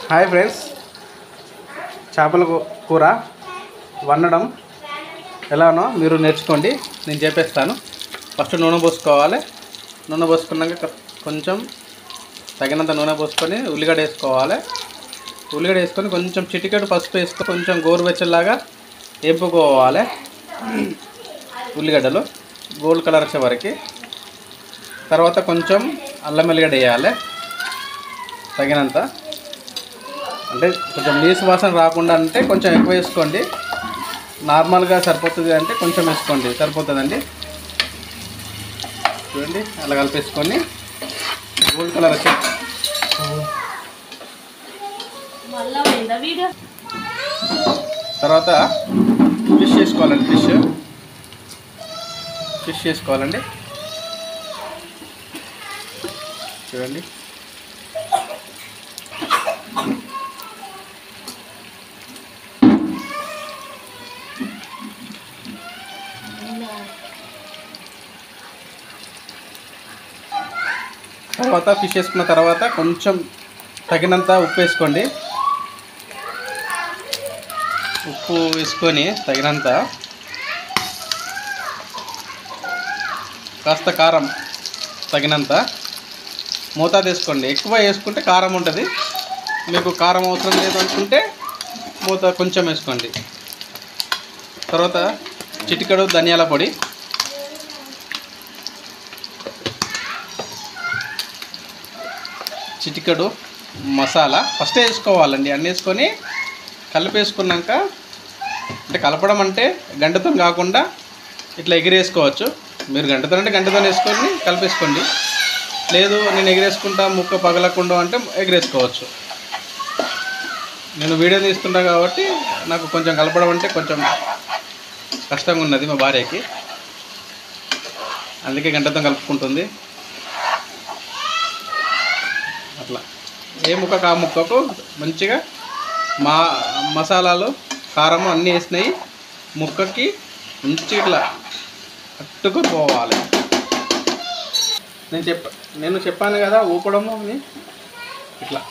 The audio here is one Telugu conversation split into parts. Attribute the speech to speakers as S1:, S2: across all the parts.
S1: హాయ్ ఫ్రెండ్స్, చేపల కూర వండడం ఎలానో మీరు నేర్చుకోండి. నేను చెప్పేస్తాను. ఫస్ట్ నూనె పోసుకోవాలి. నూనె పోసుకున్నాక కొంచెం తగినంత నూనె పోసుకొని ఉల్లిగడ్డ వేసుకోవాలి. ఉల్లిగడ్డ వేసుకొని కొంచెం చిటికెడు పసుపు వేసుకొని కొంచెం గోరువెచ్చలాగా వేపుకోవాలి. ఉల్లిగడ్డలు గోల్డ్ కలర్ వచ్చే వరకు. తర్వాత కొంచెం అల్లం వెల్లిగడ్డ వేయాలి తగినంత. అంటే కొంచెం నీసు వాసన రాకుండా అంటే కొంచెం ఎక్కువ వేసుకోండి. నార్మల్గా సరిపోతుంది అంటే కొంచెం వేసుకోండి, సరిపోతుందండి. చూడండి, అలా కలిపేసుకొని గోల్డ్ కలర్ వచ్చి తర్వాత ఫిష్ చేసుకోవాలండి. ఫిష్ చేసుకోవాలండి. చూడండి, తర్వాత ఫిష్ వేసుకున్న తర్వాత కొంచెం తగినంత ఉప్పు వేసుకోండి. ఉప్పు వేసుకొని తగినంత కాస్త కారం తగినంత మోతాదు వేసుకోండి. ఎక్కువ వేసుకుంటే కారం ఉంటుంది. మీకు కారం అవసరం లేదు అనుకుంటే కొంచెం వేసుకోండి. తర్వాత చిటికెడు ధనియాల పొడి, చిటికెడు మసాలా ఫస్ట్ వేసుకోవాలండి. అన్నీ వేసుకొని కలిపేసుకున్నాక, అంటే కలపడం అంటే గంటతో కాకుండా ఇట్లా ఎగిరేసుకోవచ్చు. మీరు గంటతో వేసుకొని కలిపేసుకోండి. లేదు నేను ఎగిరేసుకుంటా ముక్క పగలకుండా అంటే ఎగిరేసుకోవచ్చు. నేను వీడియో తీస్తుంటా కాబట్టి నాకు కొంచెం కలపడం అంటే కొంచెం కష్టంగా ఉన్నది మా భార్యకి, అందుకే గంటతో కలుపుకుంటుంది. అట్లా ఏ ముక్కకు ఆ ముక్కకు మంచిగా మసాలాలు కారము అన్నీ వేసినాయి ముక్కకి మంచిగా ఇట్లా అట్టుకుపోవాలి. నేను చెప్పాను కదా ఊపడము అని. ఇట్లా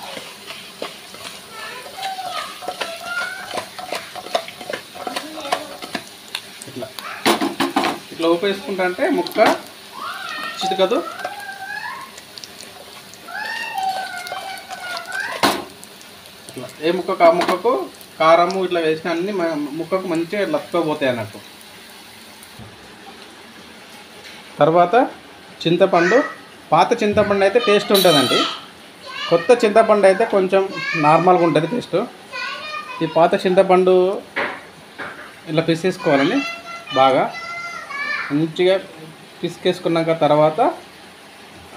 S1: ఇట్లా ఇట్లా ఊపేసుకుంటా అంటే ముక్క చితకదు. ఏ ముక్కకు ఆ ముక్కకు కారము ఇట్లా వేసిన అన్ని ముక్కకు మంచిగా లత్తుకోపోతాయి అన్నట్టు. తర్వాత చింతపండు. పాత చింతపండు అయితే టేస్ట్ ఉంటుందండి. కొత్త చింతపండు అయితే కొంచెం నార్మల్గా ఉంటుంది టేస్ట్. ఈ పాత చింతపండు ఇలా పిసికేసుకోవాలండి. బాగా మంచిగా పిసికేసుకున్నాక తర్వాత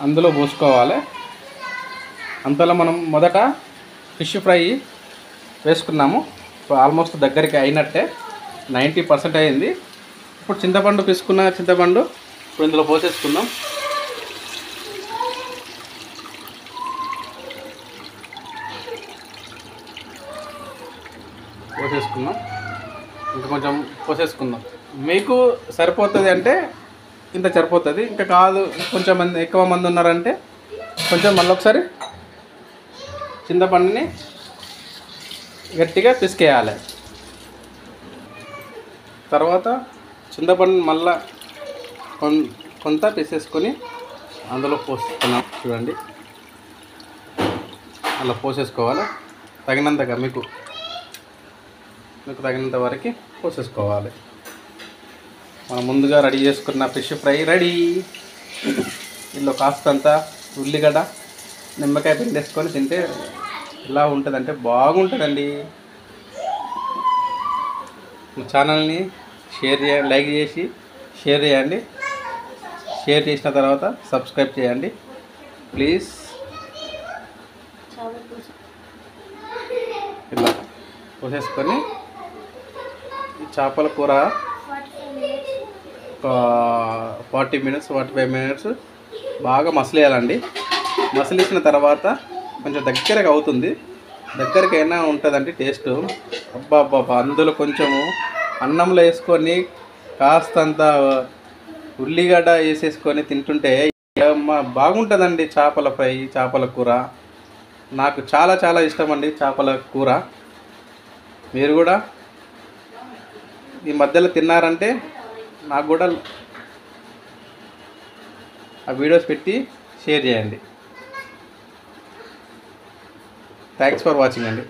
S1: అందులో పోసుకోవాలి. అంతలో మనం మొదట ఫిష్ ఫ్రై వేసుకున్నాము. ఆల్మోస్ట్ దగ్గరికి అయినట్టే, 90% అయింది. ఇప్పుడు చింతపండు పిసుకున్న చింతపండు ఇప్పుడు ఇందులో పోసేసుకుందాం. ఇంకా కొంచెం పోసేసుకుందాం. మీకు సరిపోతుంది అంటే ఇంత సరిపోతుంది. ఇంకా కాదు కొంచెం మంది ఎక్కువ మంది ఉన్నారంటే కొంచెం మళ్ళీ ఒకసారి చింతపండుని గట్టిగా పిసికేయాలి. తర్వాత చింతపండుని మళ్ళా కొంత పిసేసుకొని అందులో పోసుకున్నాం. చూడండి, అలా పోసేసుకోవాలి. తగినంతగా మీకు తగినంత వరకు పోసేసుకోవాలి. మనం ముందుగా రెడీ చేసుకున్న ఫిష్ ఫ్రై రెడీ. ఇందులో కాస్తంత ఉల్లిగడ్డ నిమ్మకాయ పిండేసుకొని తింటే ఎలా ఉంటుందంటే బాగుంటుందండి. మా ఛానల్ని లైక్ చేసి షేర్ చేయండి. షేర్ చేసిన తర్వాత సబ్స్క్రైబ్ చేయండి ప్లీజ్. ఇలా పోసేసుకొని చేపల కూర ఒక 45 మినిట్స్ బాగా మసలేయాలండి. మసలేసిన తర్వాత కొంచెం దగ్గరగా అవుతుంది. దగ్గరకైనా ఉంటుందండి టేస్ట్. అబ్బా అందులో కొంచెము అన్నంలో వేసుకొని కాస్తంత ఉల్లిగడ్డ వేసేసుకొని తింటుంటే బాగుంటుందండి చేపల ఫ్రై, చేపల కూర. నాకు చాలా చాలా ఇష్టం అండి చేపల కూర. మీరు కూడా ఈ మధ్యలో తిన్నారంటే నాకు కూడా ఆ వీడియోస్ పెట్టి షేర్ చేయండి. థ్యాంక్స్ ఫర్ వాచింగ్ అండి.